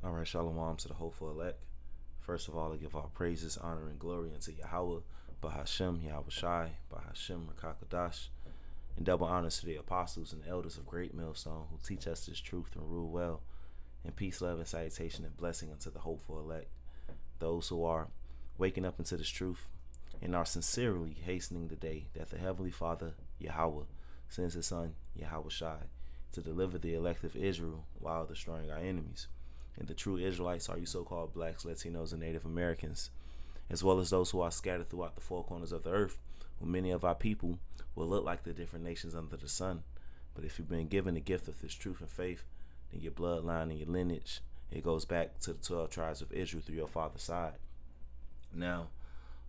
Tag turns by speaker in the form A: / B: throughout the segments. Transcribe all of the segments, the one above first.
A: All right, shalom to the hopeful elect. First of all, I give all praises, honor, and glory unto Yahweh, Bahashem, Yahweh Shai, Bahashem, Rakakadash, and double honors to the apostles and elders of Great Millstone who teach us this truth and rule well. And peace, love, and salutation and blessing unto the hopeful elect, those who are waking up into this truth and are sincerely hastening the day that the Heavenly Father, Yahweh, sends His Son, Yahweh Shai, to deliver the elect of Israel while destroying our enemies. And the true Israelites are you so-called blacks, Latinos, and Native Americans, as well as those who are scattered throughout the four corners of the earth, who many of our people will look like the different nations under the sun. But if you've been given the gift of this truth and faith, then your bloodline and your lineage, it goes back to the 12 tribes of Israel through your father's side. Now,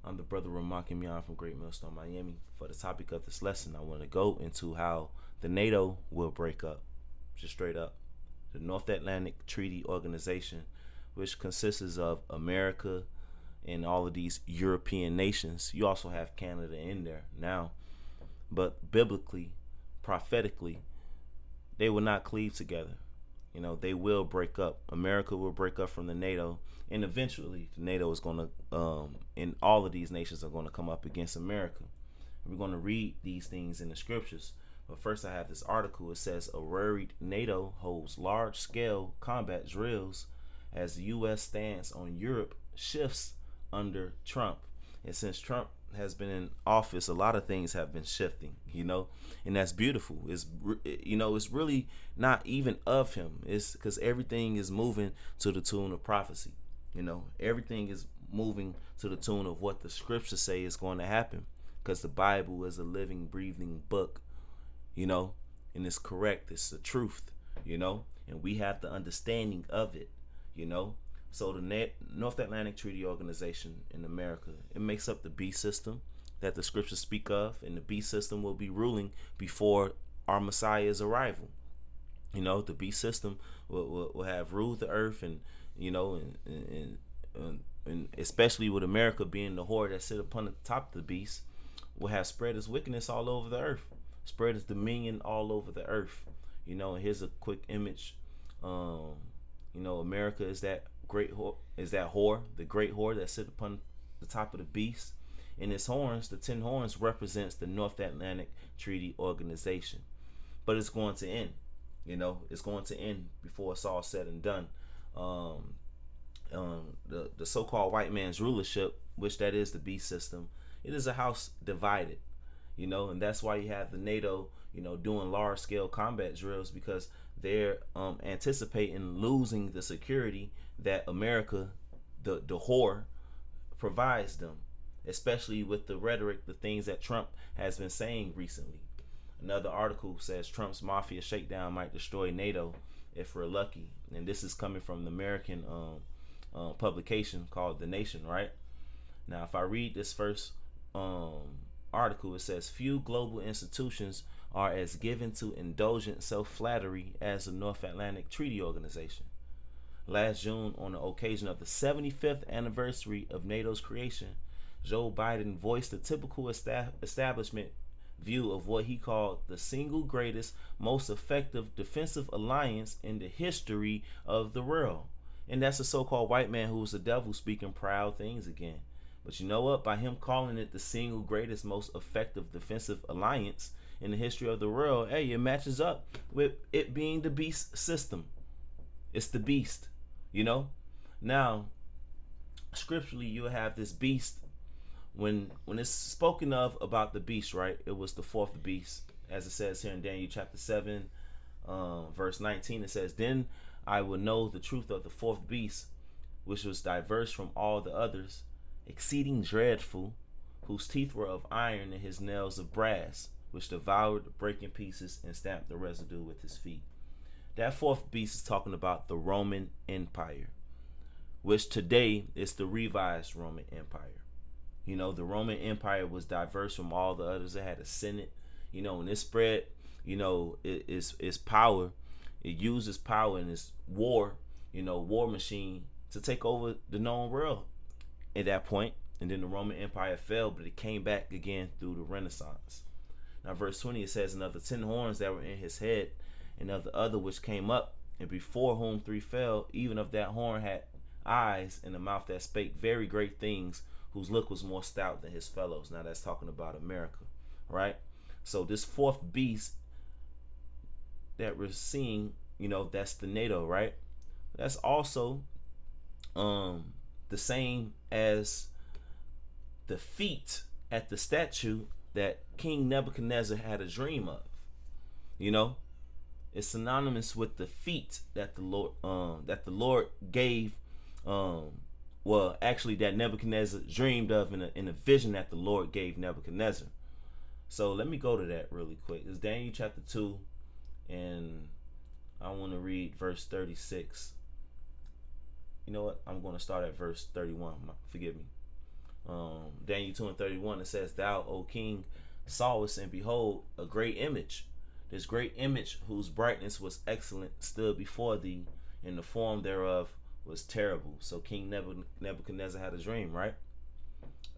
A: I'm the brother Ramon Kimyan from Great Millstone, Miami. For the topic of this lesson, I want to go into how the NATO will break up, just straight up. The North Atlantic Treaty Organization, which consists of America and all of these European nations. You also have Canada in there now. But biblically, prophetically, they will not cleave together. You know, they will break up. America will break up from the NATO, and eventually the NATO is going to, and all of these nations are going to come up against America. We're going to read these things in the scriptures. But first I have this article. It says a worried NATO holds large-scale combat drills as the U.S. stance on Europe shifts under Trump. And since Trump has been in office, a lot of things have been shifting, and that's beautiful. It's really not even of him. It's because everything is moving to the tune of prophecy. Everything is moving to the tune of what the scriptures say is going to happen, because the Bible is a living, breathing book. And it's correct. It's the truth, and we have the understanding of it, So the North Atlantic Treaty Organization in America, it makes up the beast system that the scriptures speak of, and the beast system will be ruling before our Messiah's arrival. The beast system will have ruled the earth, and and especially with America being the whore that sit upon the top of the beast, will have spread his wickedness all over the earth. Spread his dominion all over the earth. And here's a quick image. America is that whore, the great whore that sits upon the top of the beast. And its horns, the 10 horns, represents the North Atlantic Treaty Organization. But it's going to end. It's going to end before it's all said and done. The so-called white man's rulership, which that is the beast system, it is a house divided. And that's why you have the NATO, doing large-scale combat drills, because they're anticipating losing the security that America, the whore, provides them, especially with the rhetoric, the things that Trump has been saying recently. Another article says Trump's mafia shakedown might destroy NATO if we're lucky, and this is coming from the American publication called The Nation, right? Now, if I read this first article, it says few global institutions are as given to indulgent self-flattery as the North Atlantic Treaty Organization. Last June, on the occasion of the 75th anniversary of NATO's creation, Joe Biden voiced the typical establishment view of what he called the single greatest, most effective defensive alliance in the history of the world. And that's the so-called white man who was the devil speaking proud things again. But you know what? By him calling it the single greatest, most effective defensive alliance in the history of the world, hey, it matches up with it being the beast system. It's the beast, Now, scripturally, you have this beast. When it's spoken of about the beast, right? It was the fourth beast, as it says here in Daniel chapter 7, verse 19. It says, "Then I will know the truth of the fourth beast, which was diverse from all the others, exceeding dreadful, whose teeth were of iron and his nails of brass, which devoured, breaking pieces, and stamped the residue with his feet." That fourth beast is talking about the Roman Empire, which today is the revised Roman Empire. The Roman Empire was diverse from all the others. It had a senate, and it spread, its power. It used its power in its war machine to take over the known world at that point. And then the Roman Empire fell, but it came back again through the Renaissance. Now, verse 20, it says, "And of the 10 horns that were in his head, and of the other which came up And before whom three fell, even of that horn had eyes and a mouth that spake very great things, whose look was more stout than his fellows. Now that's talking about America, right? So this fourth beast that we're seeing, that's the NATO, right? That's also the same as the feet at the statue that King Nebuchadnezzar had a dream of. It's synonymous with the feet that the Lord gave. That Nebuchadnezzar dreamed of in a vision that the Lord gave Nebuchadnezzar. So let me go to that really quick. It's Daniel chapter 2, and I want to read verse 36. You know what? I'm going to start at verse 31. Forgive me. Daniel 2 and 31, it says, Thou, O king, sawest, and behold, a great image. This great image, whose brightness was excellent, stood before thee, and the form thereof was terrible. So King Nebuchadnezzar had a dream, right?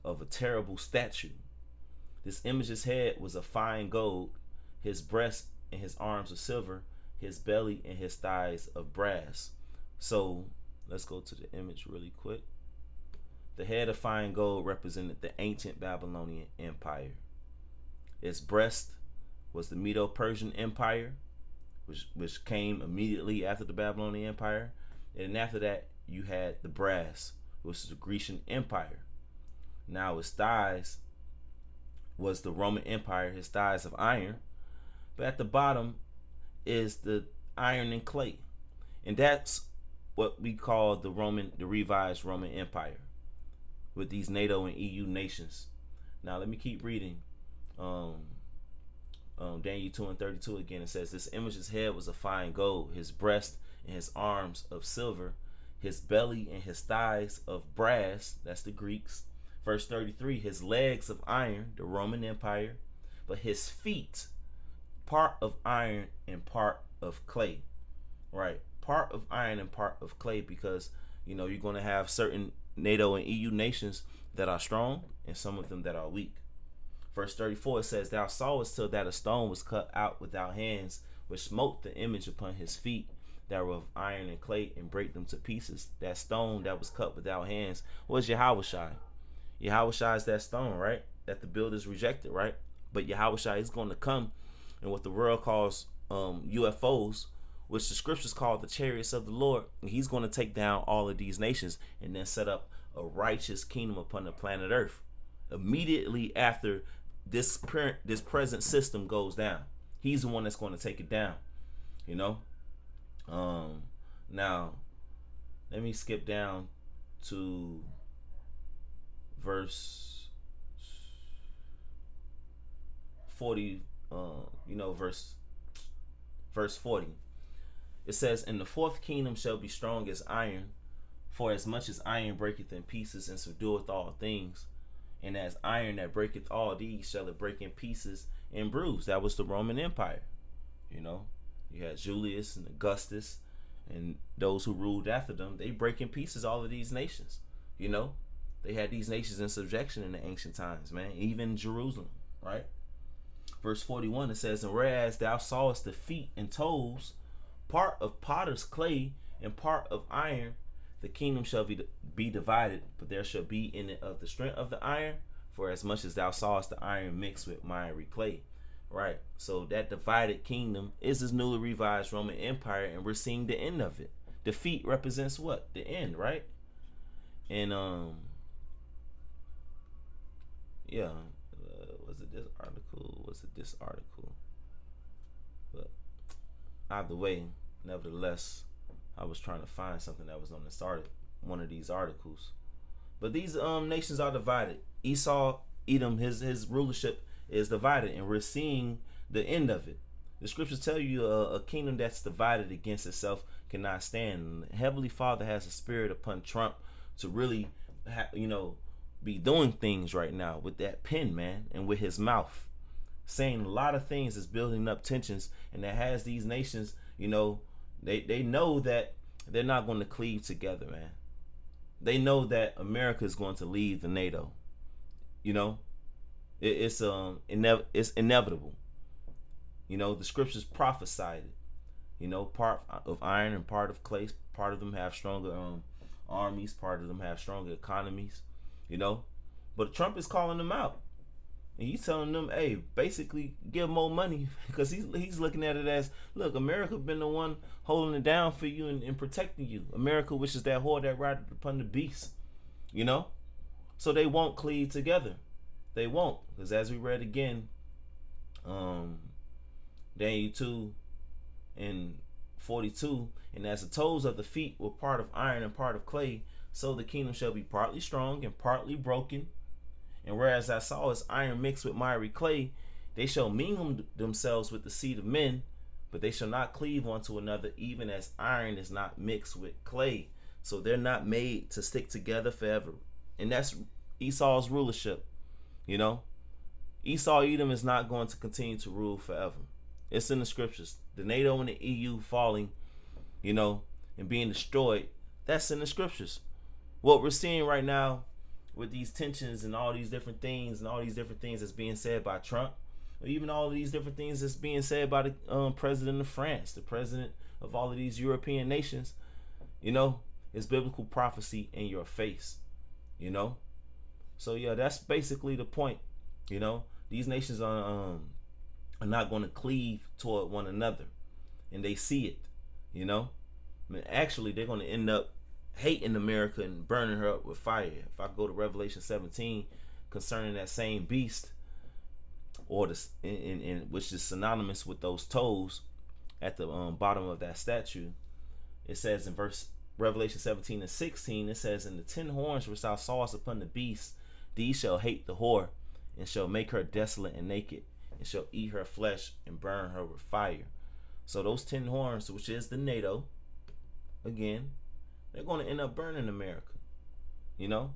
A: Of a terrible statue. This image's head was of fine gold, his breast and his arms of silver, his belly and his thighs of brass. So let's go to the image really quick. The head of fine gold represented the ancient Babylonian Empire. Its breast was the Medo-Persian Empire, which came immediately after the Babylonian Empire. And after that, you had the brass, which is the Grecian Empire. Now its thighs was the Roman Empire, his thighs of iron. But at the bottom is the iron and clay. And that's what we call the revised Roman Empire, with these NATO and EU nations. Now let me keep reading. Daniel 2 and 32 again. It says, This image's head was of fine gold, his breast and his arms of silver, his belly and his thighs of brass. That's the Greeks. Verse 33, his legs of iron, the Roman Empire, but his feet, part of iron and part of clay. Right? Part of iron and part of clay, because you're going to have certain NATO and EU nations that are strong and some of them that are weak. Verse 34, it says, Thou sawest till that a stone was cut out without hands, which smote the image upon his feet that were of iron and clay, and break them to pieces. That stone that was cut without hands was Yahushua. Yahushua is that stone, right? That the builders rejected, right? But Yahushua is going to come in what the world calls UFOs, which the scriptures call the chariots of the Lord. And he's going to take down all of these nations and then set up a righteous kingdom upon the planet Earth. Immediately after this present system goes down, he's the one that's going to take it down. Now let me skip down to verse 40. Verse 40. It says, And the fourth kingdom shall be strong as iron, for as much as iron breaketh in pieces and subdueth all things, and as iron that breaketh all these shall it break in pieces and bruise. That was the Roman Empire. You had Julius and Augustus and those who ruled after them. They break in pieces all of these nations. They had these nations in subjection in the ancient times, man. Even Jerusalem, right? Verse 41, it says, And whereas thou sawest the feet and toes, part of potter's clay and part of iron, the kingdom shall be divided, but there shall be in it of the strength of the iron, for as much as thou sawest the iron mixed with miry clay. Right? So that divided kingdom is this newly revised Roman Empire, and we're seeing the end of it. The feet represents what? The end, right? And was it this article? But either way, nevertheless, I was trying to find something that was on one of these articles. But these nations are divided. Esau, Edom, his rulership is divided, and we're seeing the end of it. The scriptures tell you a kingdom that's divided against itself cannot stand. Heavenly Father has a spirit upon Trump to really, be doing things right now with that pen, man, and with his mouth, saying a lot of things that's building up tensions, and that has these nations, they know that they're not going to cleave together, man. They know that America is going to leave the NATO. It's inevitable. The scriptures prophesied it. Part of iron and part of clay. Part of them have stronger armies. Part of them have stronger economies. You know, but Trump is calling them out, and he's telling them, "Hey, basically, give more money," because he's looking at it as, "Look, America been the one holding it down for you and protecting you. America, which is that whore that rideth upon the beast." You know, so they won't cleave together. They won't, because as we read again, Daniel 2 and 42, and as the toes of the feet were part of iron and part of clay, so the kingdom shall be partly strong and partly broken. And whereas I saw as iron mixed with miry clay, they shall mingle themselves with the seed of men, but they shall not cleave one to another, even as iron is not mixed with clay. So they're not made to stick together forever. And that's Esau's rulership. Esau Edom is not going to continue to rule forever. It's in the scriptures. The NATO and the EU falling, and being destroyed, that's in the scriptures. What we're seeing right now with these tensions and all these different things that's being said by Trump, or even all of these different things that's being said by the president of France, the president of all of these European nations, is biblical prophecy in your face, So yeah, that's basically the point. These nations are not going to cleave toward one another, and they see it. Actually, they're going to end up hating America and burning her up with fire. If I go to Revelation 17 concerning that same beast, or which is synonymous with those toes at the bottom of that statue, it says in Revelation 17 and 16, it says, "And the 10 horns which thou sawest upon the beast, these shall hate the whore, and shall make her desolate and naked, and shall eat her flesh and burn her with fire." So those 10 horns, which is the NATO, again, they're going to end up burning America. And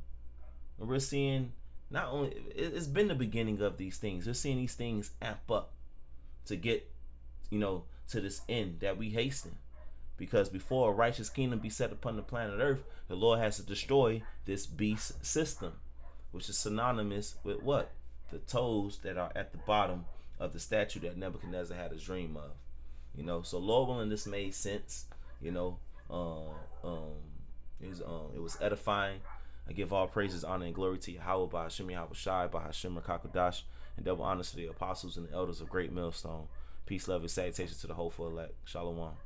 A: we're seeing, not only, it's been the beginning of these things. We're seeing these things amp up to get, to this end that we hasten. Because before a righteous kingdom be set upon the planet Earth, the Lord has to destroy this beast system, which is synonymous with what? The toes that are at the bottom of the statue that Nebuchadnezzar had a dream of. So Lord willing, this made sense. It was edifying. I give all praises, honor, and glory to Yahweh, by Hashem Yahweh Shai, by Hashem Rakakadash, and double honors to the apostles and the elders of Great Millstone. Peace, love, and salutation to the hopeful elect. Shalom.